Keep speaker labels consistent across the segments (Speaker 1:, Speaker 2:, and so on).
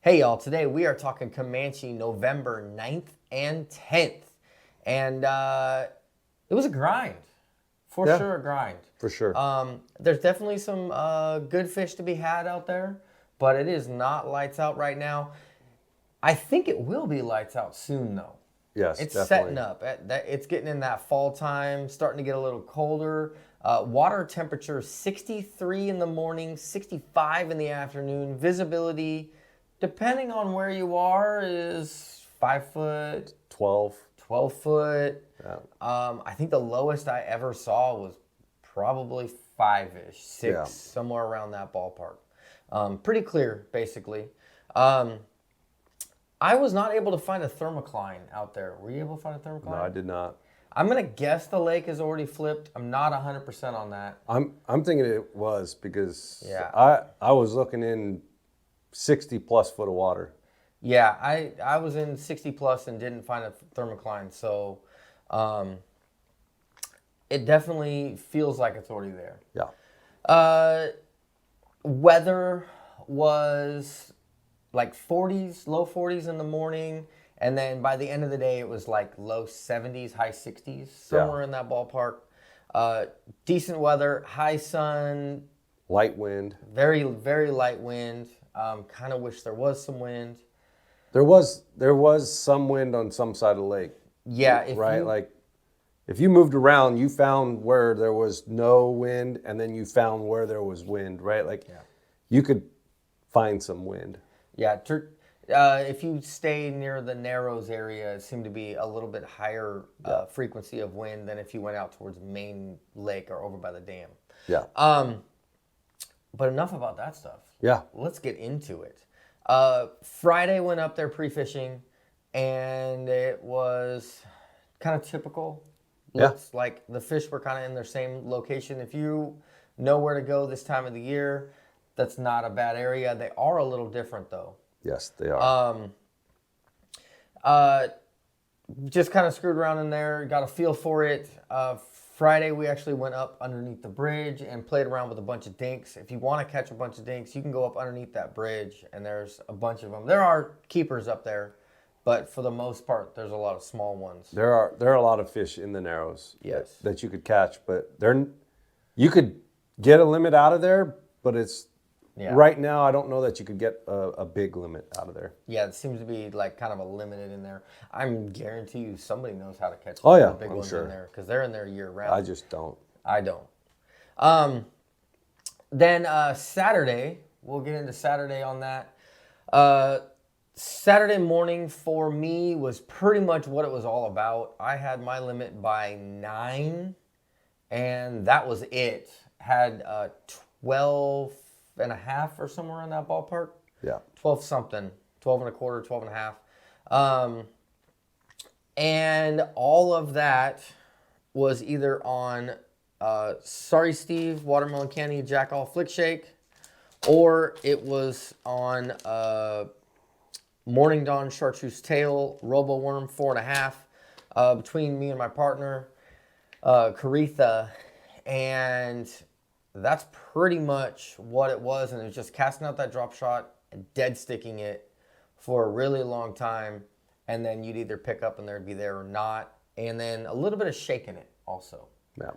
Speaker 1: Hey y'all, today we are talking Camanche November 9th and 10th. And it was a grind. For sure a grind.
Speaker 2: For sure.
Speaker 1: There's definitely some good fish to be had out there, but it is not lights out right now. I think it will be lights out soon though.
Speaker 2: Yes,
Speaker 1: It's
Speaker 2: definitely.
Speaker 1: setting up. It's getting in that fall time, starting to get a little colder. Water temperature 63 in the morning, 65 in the afternoon. Visibility, depending on where you are, is 5 foot,
Speaker 2: 12.
Speaker 1: 12 foot.
Speaker 2: Yeah.
Speaker 1: I think the lowest I ever saw was probably 5-ish, 6,
Speaker 2: Yeah.
Speaker 1: somewhere around that ballpark. Pretty clear, basically. I was not able to find a thermocline out there. Were you able to find a thermocline?
Speaker 2: No, I did not.
Speaker 1: I'm going to guess the lake is already flipped. I'm not 100% on that.
Speaker 2: I'm thinking it was because
Speaker 1: Yeah.
Speaker 2: I was looking in 60 plus foot of water.
Speaker 1: Yeah, I was in 60 plus and didn't find a thermocline, so it definitely feels like it's already there.
Speaker 2: Yeah.
Speaker 1: Weather was like 40s, low 40s in the morning, and then by the end of the day it was like low 70s, high 60s, somewhere in that ballpark. Decent weather, high sun,
Speaker 2: Light wind.
Speaker 1: very, very light wind. Kind of wish there was some wind.
Speaker 2: There was some wind on some side of the lake.
Speaker 1: Yeah,
Speaker 2: If you moved around, you found where there was no wind, and then you found where there was wind, right? You could find some wind.
Speaker 1: Yeah, if you stay near the Narrows area, it seemed to be a little bit higher frequency of wind than if you went out towards Main Lake or over by the dam.
Speaker 2: Yeah.
Speaker 1: But enough about that stuff.
Speaker 2: Yeah.
Speaker 1: Let's get into it. Friday went up there pre-fishing, and it was kind of typical. Looks like the fish were kind of in their same location. If you know where to go this time of the year, that's not a bad area. They are a little different though.
Speaker 2: Yes, they are.
Speaker 1: Just kind of screwed around in there, got a feel for it. Friday, we actually went up underneath the bridge and played around with a bunch of dinks. If you want to catch a bunch of dinks, you can go up underneath that bridge, and there's a bunch of them. There are keepers up there, but for the most part, there's a lot of small ones.
Speaker 2: There are a lot of fish in the Narrows.
Speaker 1: Yes.
Speaker 2: That you could catch, but you could get a limit out of there, but it's right now I don't know that you could get a big limit out of there.
Speaker 1: Yeah, it seems to be like kind of a limited in there. I'm guarantee you somebody knows how to catch
Speaker 2: the
Speaker 1: big
Speaker 2: I'm
Speaker 1: ones
Speaker 2: sure.
Speaker 1: in there because they're in there year round.
Speaker 2: I just don't.
Speaker 1: I don't. Then Saturday, we'll get into Saturday on that. Saturday morning for me was pretty much what it was all about. I had my limit by 9, and that was it. Had 12 and a half or somewhere in that ballpark.
Speaker 2: Yeah.
Speaker 1: 12 something, 12 and a quarter, 12 and a half. And all of that was either on Sorry Steve, Watermelon Candy, Jack All Flick Shake, or it was on Morning Dawn Chartreuse Tail, Robo Worm 4.5, between me and my partner, Caritha, and that's pretty much what it was. And it was just casting out that drop shot and dead sticking it for a really long time, and then you'd either pick up and there'd be there or not, and then a little bit of shaking it also.
Speaker 2: Yeah.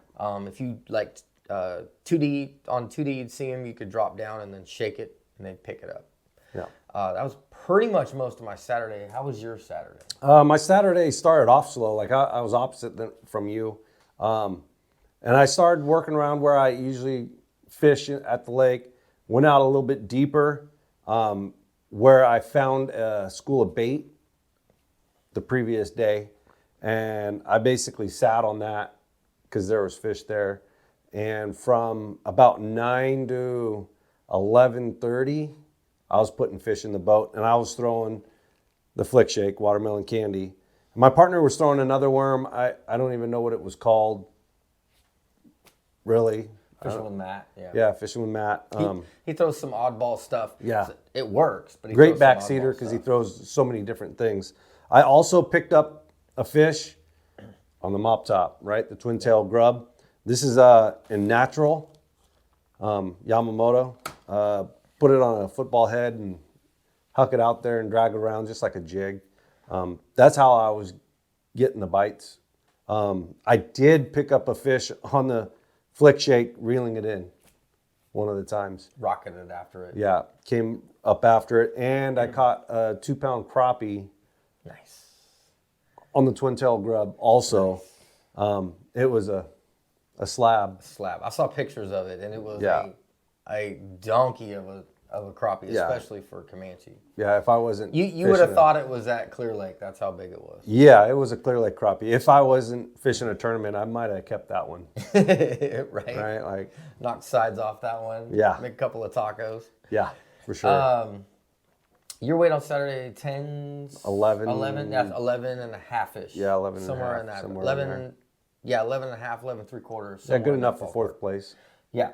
Speaker 1: If you like 2D, on 2D you'd see them, you could drop down and then shake it and then pick it up.
Speaker 2: Yeah.
Speaker 1: That was pretty much most of my Saturday. How was your Saturday?
Speaker 2: My Saturday started off slow. Like I was opposite from you. And I started working around where I usually fish at the lake. Went out a little bit deeper where I found a school of bait the previous day. And I basically sat on that because there was fish there. And from about 9 to 11:30, I was putting fish in the boat. And I was throwing the Flick Shake, Watermelon Candy. My partner was throwing another worm. I don't even know what it was called. Really?
Speaker 1: Fishing with Matt, yeah.
Speaker 2: Yeah, fishing with Matt.
Speaker 1: He throws some oddball stuff.
Speaker 2: Yeah.
Speaker 1: It works, but he
Speaker 2: Great
Speaker 1: throws some
Speaker 2: backseater
Speaker 1: oddball
Speaker 2: because he
Speaker 1: stuff.
Speaker 2: throws so many different things. I also picked up a fish on the mop top, right? The twin tail grub. This is in natural Yamamoto. Put it on a football head and huck it out there and drag it around just like a jig. That's how I was getting the bites. I did pick up a fish on the flick shake, reeling it in one of the times.
Speaker 1: Rocketed after it.
Speaker 2: Yeah, came up after it, and I caught a 2-pound crappie.
Speaker 1: Nice.
Speaker 2: On the twin tail grub also. Nice. It was a slab.
Speaker 1: I saw pictures of it, and it was a donkey of a crappie, especially for Camanche.
Speaker 2: Yeah, if I wasn't
Speaker 1: you would have thought it was at Clear Lake. That's how big it was.
Speaker 2: Yeah, it was a Clear Lake crappie. If I wasn't fishing a tournament, I might have kept that one. Right, like
Speaker 1: knock sides off that one.
Speaker 2: Yeah,
Speaker 1: make a couple of tacos.
Speaker 2: Yeah, for sure.
Speaker 1: Your weight on Saturday, 10s? 11, yeah, 11 and a half-ish.
Speaker 2: Yeah, 11
Speaker 1: somewhere
Speaker 2: and a half.
Speaker 1: in that. 11, yeah, 11 and a half, 11 3/4.
Speaker 2: Yeah, good enough for fourth place.
Speaker 1: Yeah.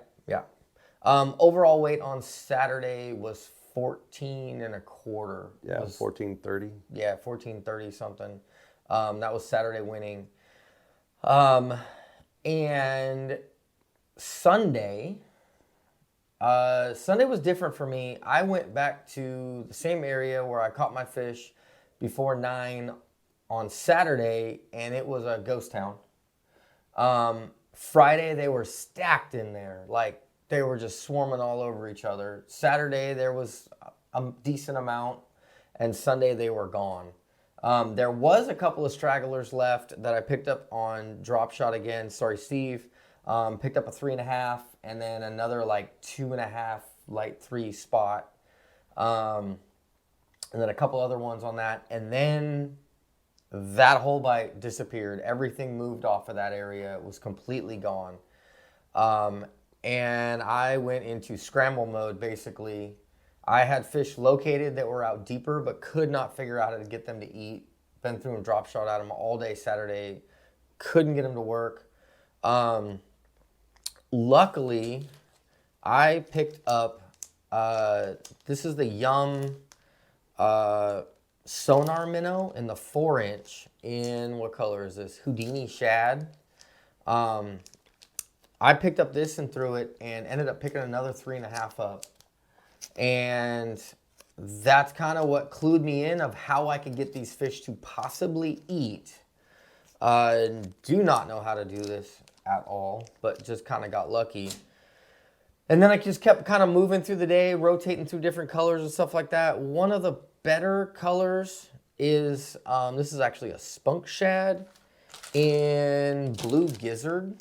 Speaker 1: Overall weight on Saturday was 14 and a quarter.
Speaker 2: Yeah, 1430.
Speaker 1: Yeah, 1430 something. That was Saturday winning. And Sunday was different for me. I went back to the same area where I caught my fish before 9 on Saturday, and it was a ghost town. Friday, they were stacked in there. Like, they were just swarming all over each other. Saturday, there was a decent amount, and Sunday, they were gone. There was a couple of stragglers left that I picked up on drop shot again. Sorry, Steve. Picked up a 3.5, and then another like 2.5 light 3 spot. And then a couple other ones on that. And then that whole bite disappeared. Everything moved off of that area. It was completely gone. And I went into scramble mode, basically. I had fish located that were out deeper, but could not figure out how to get them to eat. Been through and drop shot at them all day Saturday. Couldn't get them to work. Luckily, I picked up, this is the Yum sonar minnow in the 4-inch in, what color is this? Houdini shad. I picked up this and threw it and ended up picking another 3.5 up. And that's kind of what clued me in of how I could get these fish to possibly eat. Do not know how to do this at all, but just kind of got lucky. And then I just kept kind of moving through the day, rotating through different colors and stuff like that. One of the better colors is, this is actually a spunk shad in blue gizzard,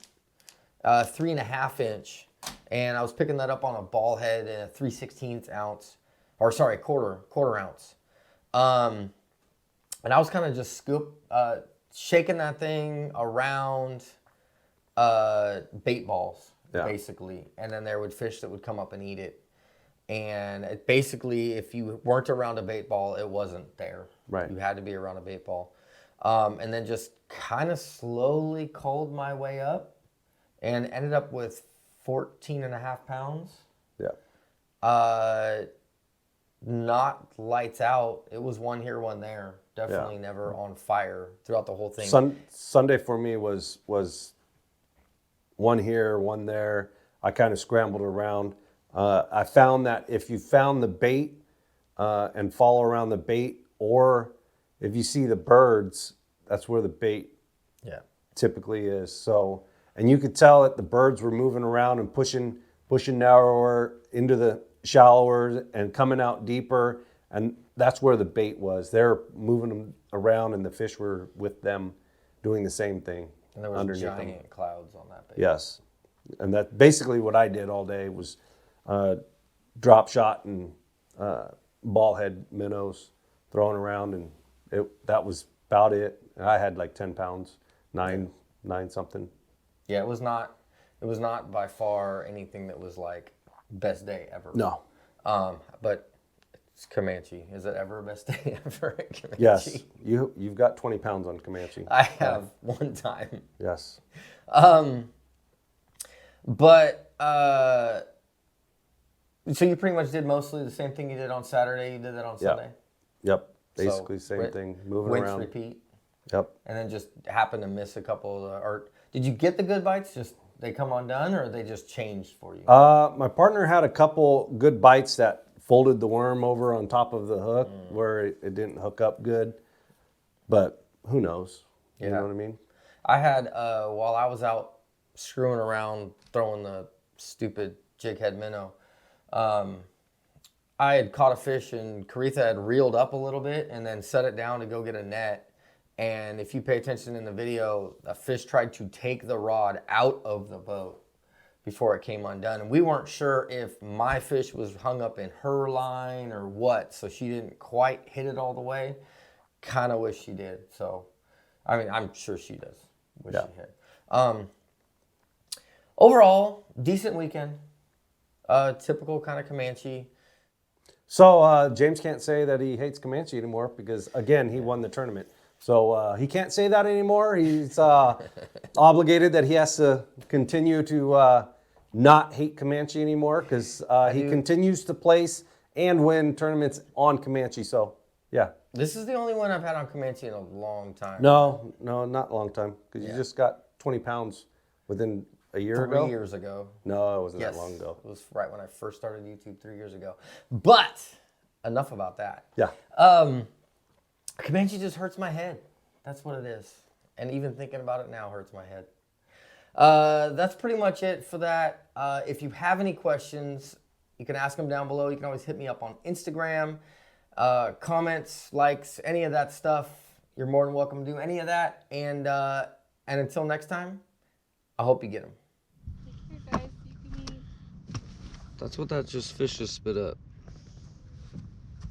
Speaker 1: 3.5 inch. And I was picking that up on a ball head in a 3/16 ounce, or sorry, quarter ounce. And I was kind of just shaking that thing around bait balls, basically. And then there would fish that would come up and eat it. And it basically, if you weren't around a bait ball, it wasn't there.
Speaker 2: Right.
Speaker 1: You had to be around a bait ball. And then just kind of slowly culled my way up and ended up with 14.5 pounds.
Speaker 2: Yeah.
Speaker 1: Not lights out. It was one here, one there. Definitely never on fire throughout the whole thing.
Speaker 2: Sunday for me was one here, one there. I kind of scrambled around. I found that if you found the bait and follow around the bait, or if you see the birds, that's where the bait typically is. So, and you could tell that the birds were moving around and pushing narrower into the shallower and coming out deeper, and that's where the bait was. They're moving them around, and the fish were with them doing the same thing.
Speaker 1: And there was giant clouds on that bait.
Speaker 2: Yes, and that's basically what I did all day was drop shot and ball head minnows throwing around, and that was about it. I had like 10 pounds, nine something.
Speaker 1: Yeah, it was not by far anything that was like best day ever.
Speaker 2: No.
Speaker 1: But it's Camanche. Is it ever best day ever at Camanche?
Speaker 2: Yes. You've got 20 pounds on Camanche.
Speaker 1: I have one time.
Speaker 2: Yes.
Speaker 1: But so you pretty much did mostly the same thing you did on Saturday. You did that on Sunday.
Speaker 2: Yep. Basically same thing. Moving around.
Speaker 1: Rinse, repeat.
Speaker 2: Yep.
Speaker 1: And then just happened to miss a couple of the, or did you get the good bites? Just they come undone, or they just changed for you?
Speaker 2: My partner had a couple good bites that folded the worm over on top of the hook where it didn't hook up good. But who knows? You
Speaker 1: Yeah.
Speaker 2: know what I mean?
Speaker 1: I had, while I was out screwing around, throwing the stupid jig head minnow, I had caught a fish and Caritha had reeled up a little bit and then set it down to go get a net. And if you pay attention in the video, a fish tried to take the rod out of the boat before it came undone. And we weren't sure if my fish was hung up in her line or what, so she didn't quite hit it all the way. Kind of wish she did. So, I mean, I'm sure she does wish she had. Overall, decent weekend. Typical kind of Camanche.
Speaker 2: So James can't say that he hates Camanche anymore because, again, he won the tournament. So he can't say that anymore. He's obligated that he has to continue to not hate Camanche anymore because he continues to place and win tournaments on Camanche. So, yeah.
Speaker 1: This is the only one I've had on Camanche in a long time.
Speaker 2: No, not a long time because you just got 20 pounds within a year ago.
Speaker 1: 3 years ago.
Speaker 2: No, it wasn't that long ago.
Speaker 1: It was right when I first started YouTube 3 years ago. But enough about that.
Speaker 2: Yeah.
Speaker 1: Camanche just hurts my head. That's what it is. And even thinking about it now hurts my head. That's pretty much it for that. If you have any questions, you can ask them down below. You can always hit me up on Instagram. Comments, likes, any of that stuff. You're more than welcome to do any of that. And until next time, I hope you get them.
Speaker 3: Take care, guys. You can eat.
Speaker 1: That's what that fish just spit up.